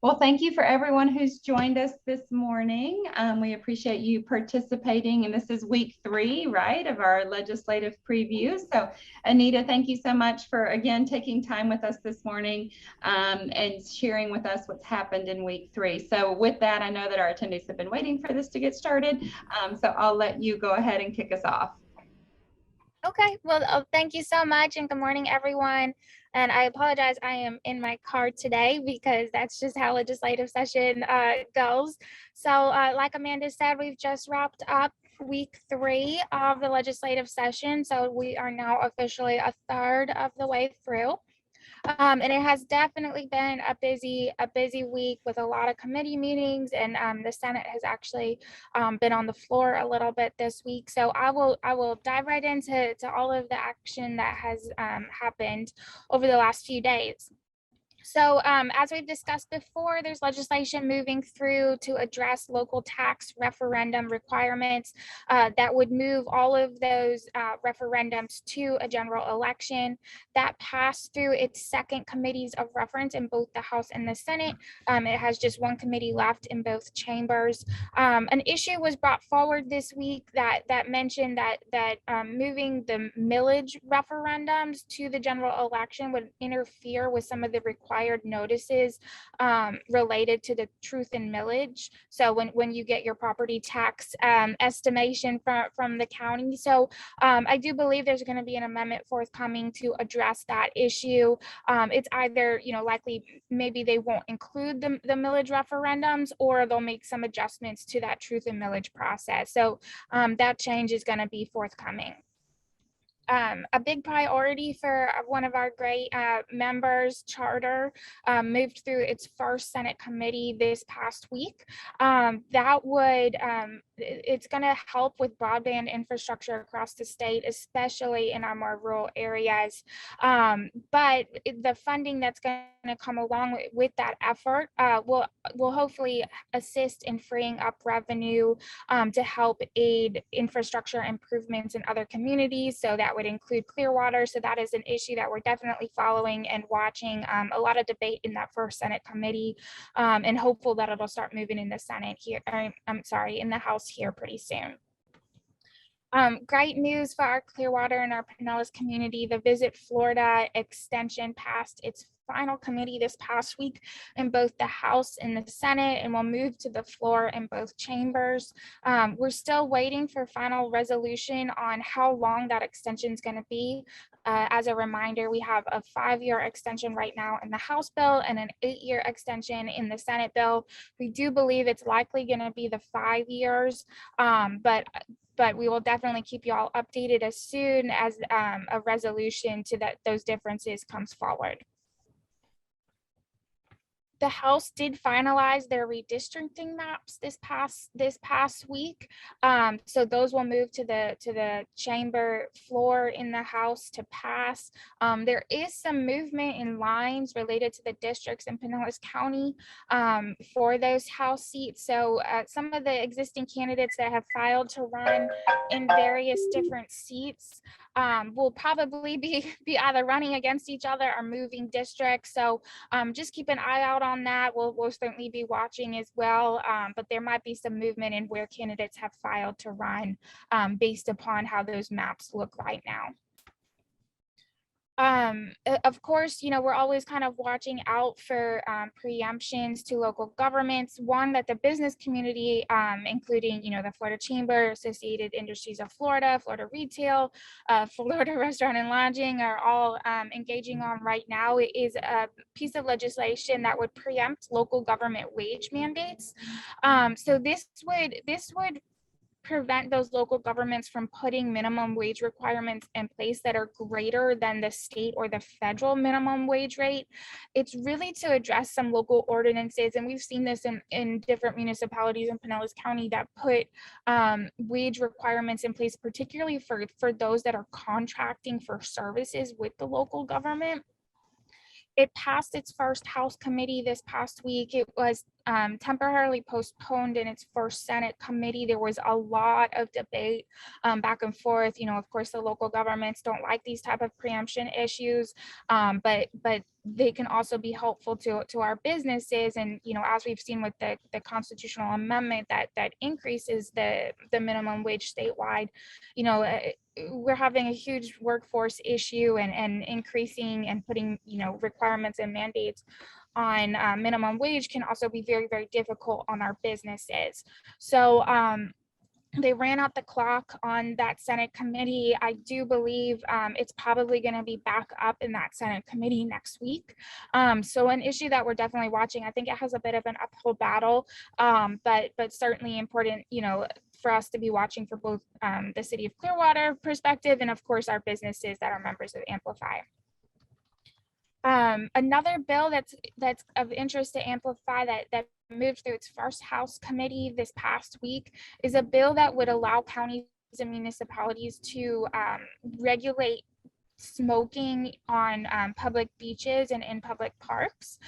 Well, thank you for everyone who's joined us this morning. We appreciate you participating, and this is week 3, right, of our legislative preview. So, Anita, thank you so much for, again, taking time with us this morning and sharing with us what's happened in week 3. So with that, I know that our attendees have been waiting for this to get started, so I'll let you go ahead and kick us off. Okay, well, thank you so much, and good morning, everyone. And I apologize, I am in my car today because that's just how legislative session goes. So like Amanda said, we've just wrapped up week 3 of the legislative session. So we are now officially a third of the way through. And it has definitely been a busy week with a lot of committee meetings, and the Senate has actually been on the floor a little bit this week. So I will dive right into all of the action that has happened over the last few days. So as we've discussed before, there's legislation moving through to address local tax referendum requirements that would move all of those referendums to a general election. That passed through its second committees of reference in both the House and the Senate. It has just one committee left in both chambers. An issue was brought forward this week that mentioned that moving the millage referendums to the general election would interfere with some of the required notices related to the truth in millage. So when you get your property tax estimation from the county. So I do believe there's going to be an amendment forthcoming to address that issue. It's either, likely maybe they won't include the millage referendums, or they'll make some adjustments to that truth in millage process. So that change is going to be forthcoming. A big priority for one of our great members, Charter, moved through its first Senate committee this past week. It's going to help with broadband infrastructure across the state, especially in our more rural areas. But the funding that's going to come along with that effort will hopefully assist in freeing up revenue to help aid infrastructure improvements in other communities. So that would include Clearwater. So that is an issue that we're definitely following and watching. A lot of debate in that first Senate committee, and hopeful that it'll start moving in the Senate here. In the House here pretty soon. Great news for our Clearwater and our Pinellas community. The Visit Florida extension passed its final committee this past week in both the House and the Senate, and will move to the floor in both chambers. We're still waiting for final resolution on how long that extension is going to be. As a reminder, we have a 5-year extension right now in the House bill and an 8-year extension in the Senate bill. We do believe it's likely going to be the 5 years, but we will definitely keep you all updated as soon as a resolution to those differences comes forward. The House did finalize their redistricting maps this past week, so those will move to the chamber floor in the House to pass. There is some movement in lines related to the districts in Pinellas County for those House seats. So some of the existing candidates that have filed to run in various different seats will probably be either running against each other or moving districts. So just keep an eye out on that. We'll certainly be watching as well, but there might be some movement in where candidates have filed to run based upon how those maps look right now. Of course, we're always kind of watching out for preemptions to local governments. One, that the business community, including, the Florida Chamber, Associated Industries of Florida, Florida Retail, Florida Restaurant and Lodging are all engaging on right now. It is a piece of legislation that would preempt local government wage mandates. So this would prevent those local governments from putting minimum wage requirements in place that are greater than the state or the federal minimum wage rate. It's really to address some local ordinances, and we've seen this in different municipalities in Pinellas County that put wage requirements in place, particularly for those that are contracting for services with the local government. It passed its first House committee this past week. It was temporarily postponed in its first Senate committee. There was a lot of debate back and forth. Of course, the local governments don't like these type of preemption issues, but they can also be helpful to our businesses. And as we've seen with the constitutional amendment that increases the minimum wage statewide, we're having a huge workforce issue, and increasing and putting requirements and mandates on minimum wage can also be very, very difficult on our businesses. So they ran out the clock on that Senate committee. I do believe it's probably going to be back up in that Senate committee next week. So an issue that we're definitely watching. I think it has a bit of an uphill battle, but certainly important, for us to be watching for both the city of Clearwater perspective, and of course our businesses that are members of Amplify. Another bill that's of interest to Amplify that moved through its first House committee this past week is a bill that would allow counties and municipalities to regulate smoking on public beaches and in public parks.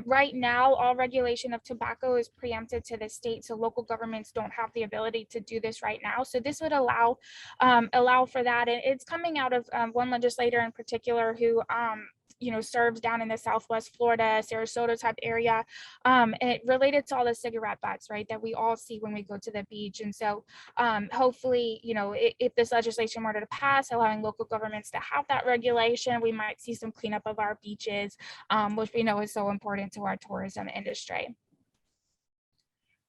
Right now, all regulation of tobacco is preempted to the state, so local governments don't have the ability to do this right now. So this would allow for that, and it's coming out of one legislator in particular who serves down in the Southwest Florida, Sarasota type area, and it related to all the cigarette butts, right, that we all see when we go to the beach. And so hopefully, if this legislation were to pass, allowing local governments to have that regulation, we might see some cleanup of our beaches, which we know is so important to our tourism industry.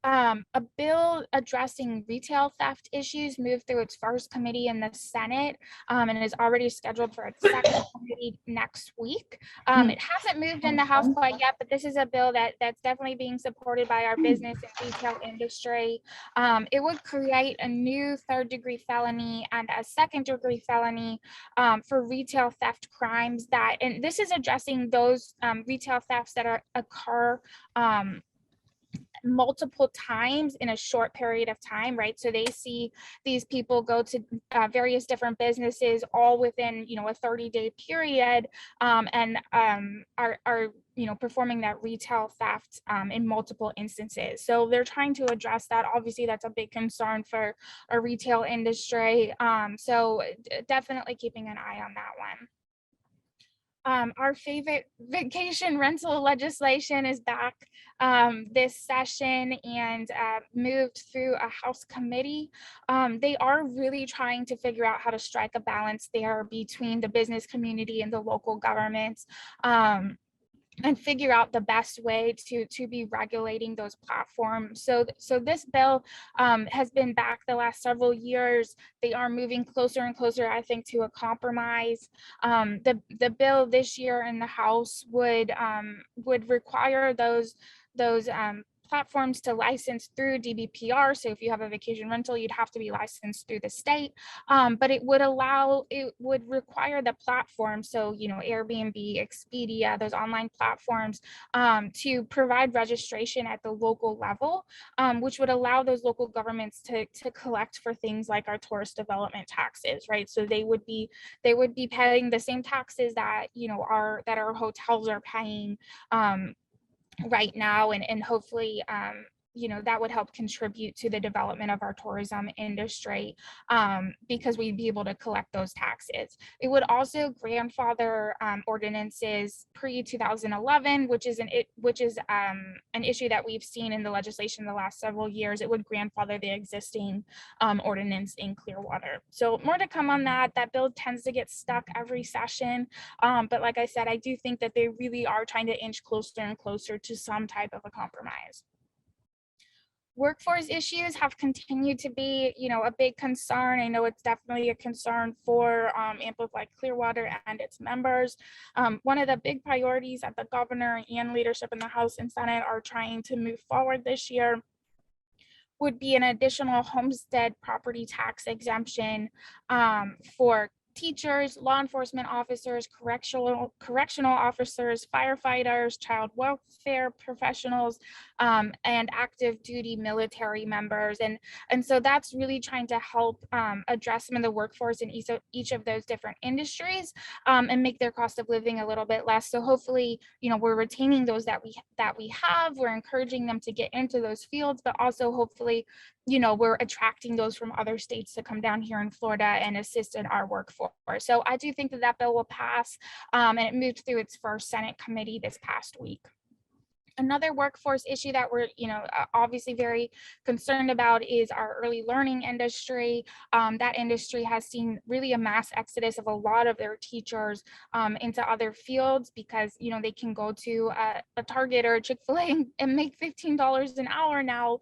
A bill addressing retail theft issues moved through its first committee in the Senate, and is already scheduled for its second committee next week. It hasn't moved in the House quite yet, but this is a bill that's definitely being supported by our business and retail industry. It would create a new third-degree felony and a second-degree felony for retail theft crimes and this is addressing those retail thefts that occur multiple times in a short period of time, right? So they see these people go to various different businesses all within, a 30-day period, and are performing that retail theft in multiple instances. So they're trying to address that. Obviously, that's a big concern for a retail industry. So definitely keeping an eye on that one. Our favorite vacation rental legislation is back this session and moved through a House committee. They are really trying to figure out how to strike a balance there between the business community and the local governments. And figure out the best way to be regulating those platforms. So this bill has been back the last several years. They are moving closer and closer, I think, to a compromise. The bill this year in the House would require those platforms to license through DBPR. So if you have a vacation rental, you'd have to be licensed through the state. But it would require the platform, so Airbnb, Expedia, those online platforms, to provide registration at the local level, which would allow those local governments to collect for things like our tourist development taxes, right? So they would be paying the same taxes that our hotels are paying right now, and hopefully that would help contribute to the development of our tourism industry, because we'd be able to collect those taxes. It would also grandfather ordinances pre-2011, which is an issue that we've seen in the legislation the last several years. It would grandfather the existing ordinance in Clearwater. So more to come on that. That bill tends to get stuck every session, but like I said, I do think that they really are trying to inch closer and closer to some type of a compromise. Workforce issues have continued to be, a big concern. I know it's definitely a concern for Amplify Clearwater and its members. One of the big priorities that the governor and leadership in the House and Senate are trying to move forward this year would be an additional homestead property tax exemption for teachers, law enforcement officers, correctional officers, firefighters, child welfare professionals, and active duty military members. And so that's really trying to help address some of the workforce in each of those different industries, and make their cost of living a little bit less. So hopefully, we're retaining those that we have, we're encouraging them to get into those fields, but also hopefully, we're attracting those from other states to come down here in Florida and assist in our workforce. So I do think that that bill will pass, and it moved through its first Senate committee this past week. Another workforce issue that we're, obviously very concerned about is our early learning industry. That industry has seen really a mass exodus of a lot of their teachers into other fields because, they can go to a Target or a Chick-fil-A and make $15 an hour now,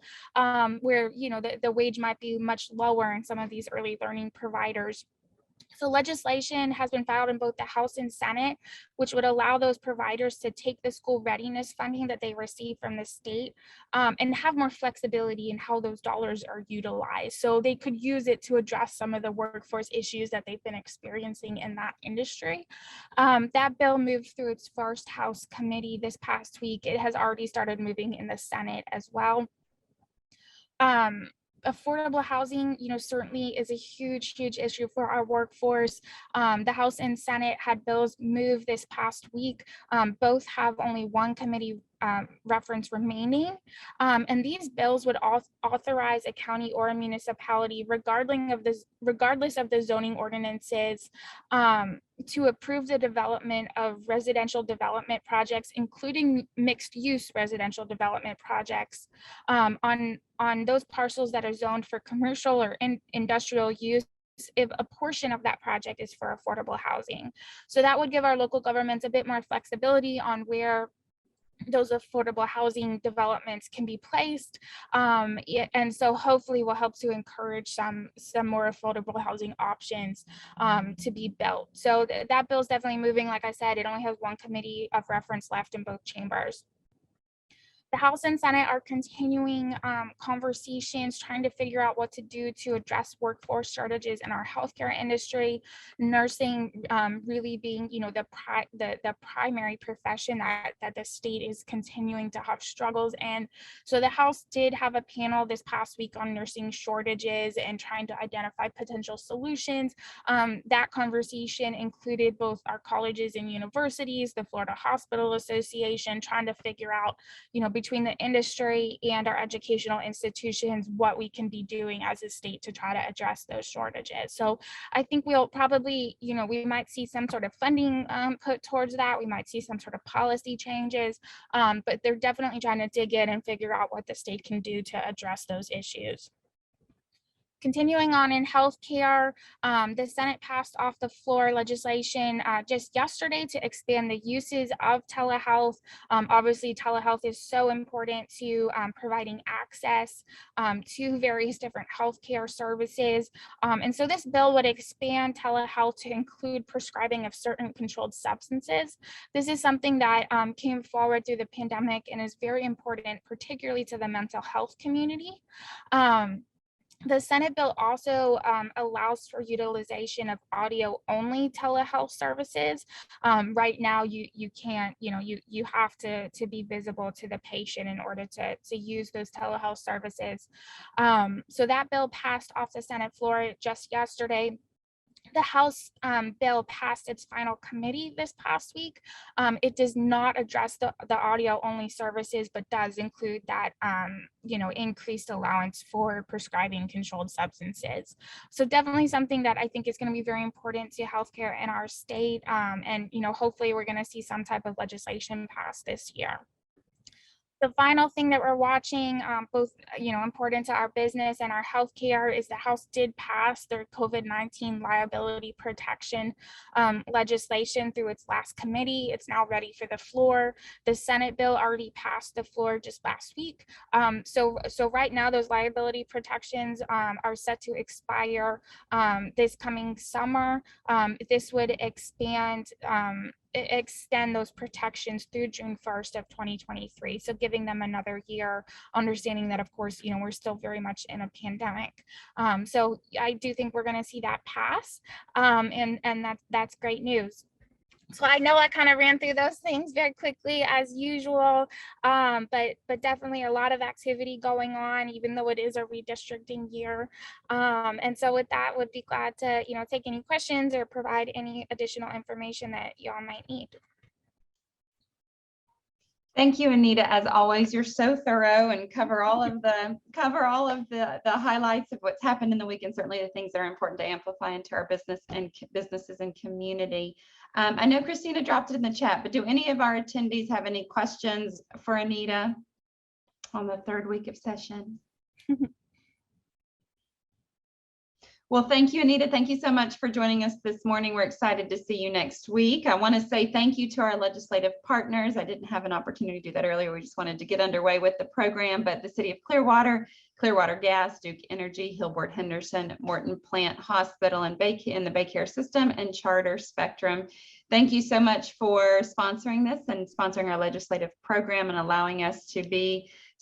where, the wage might be much lower in some of these early learning providers. So legislation has been filed in both the House and Senate, which would allow those providers to take the school readiness funding that they receive from the state, and have more flexibility in how those dollars are utilized. So they could use it to address some of the workforce issues that they've been experiencing in that industry. That bill moved through its first House committee this past week. It has already started moving in the Senate as well. Affordable housing, certainly is a huge issue for our workforce. The House and Senate had bills move this past week. Both have only one committee reference remaining. And these bills would authorize a county or a municipality, regardless of the zoning ordinances, to approve the development of residential development projects, including mixed use residential development projects, on those parcels that are zoned for commercial or industrial use, if a portion of that project is for affordable housing. So that would give our local governments a bit more flexibility on where those affordable housing developments can be placed, and so hopefully will help to encourage some more affordable housing options to be built. So that bill is definitely moving. Like I said, it only has one committee of reference left in both chambers. The House and Senate are continuing conversations, trying to figure out what to do to address workforce shortages in our healthcare industry. Nursing really being, the primary profession that the state is continuing to have struggles in. So the House did have a panel this past week on nursing shortages and trying to identify potential solutions. That conversation included both our colleges and universities, the Florida Hospital Association, trying to figure out, between the industry and our educational institutions, what we can be doing as a state to try to address those shortages. So I think we'll probably, we might see some sort of funding put towards that. We might see some sort of policy changes, but they're definitely trying to dig in and figure out what the state can do to address those issues. Continuing on in healthcare, the Senate passed off the floor legislation just yesterday to expand the uses of telehealth. Obviously, telehealth is so important to providing access to various different healthcare services. And so this bill would expand telehealth to include prescribing of certain controlled substances. This is something that came forward through the pandemic and is very important, particularly to the mental health community. The Senate bill also allows for utilization of audio-only telehealth services. Right now, you can't, you have to be visible to the patient in order to use those telehealth services. So that bill passed off the Senate floor just yesterday. The House bill passed its final committee this past week. It does not address the audio only services, but does include that, increased allowance for prescribing controlled substances. So definitely something that I think is going to be very important to healthcare in our state. And, hopefully we're going to see some type of legislation passed this year. The final thing that we're watching, both important to our business and our healthcare, is the House did pass their COVID-19 liability protection legislation through its last committee. It's now ready for the floor. The Senate bill already passed the floor just last week. So right now those liability protections are set to expire this coming summer. This would expand extend those protections through June 1st of 2023. So giving them another year, understanding that, of course, we're still very much in a pandemic. So I do think we're going to see that pass, and that's great news. So I know I kind of ran through those things very quickly as usual, but definitely a lot of activity going on, even though it is a redistricting year. And so with that, would be glad to take any questions or provide any additional information that y'all might need. Thank you, Anita. As always, you're so thorough and cover all of the highlights of what's happened in the week, and certainly the things that are important to amplify into our businesses and community. I know Christina dropped it in the chat, but do any of our attendees have any questions for Anita on the third week of session? Well, thank you, Anita. Thank you so much for joining us this morning. We're excited to see you next week. I want to say thank you to our legislative partners. I didn't have an opportunity to do that earlier. We just wanted to get underway with the program, but the City of Clearwater, Clearwater Gas, Duke Energy, Hillboard Henderson, Morton Plant Hospital, and in the Baycare system, and Charter Spectrum. Thank you so much for sponsoring this and sponsoring our legislative program and allowing us to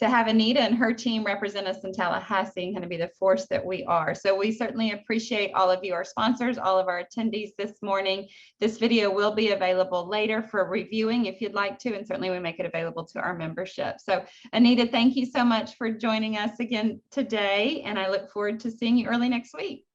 have Anita and her team represent us in Tallahassee and kind of be the force that we are. So we certainly appreciate all of you, our sponsors, all of our attendees this morning. This video will be available later for reviewing if you'd like to, and certainly we make it available to our membership. So Anita, thank you so much for joining us again today, and I look forward to seeing you early next week.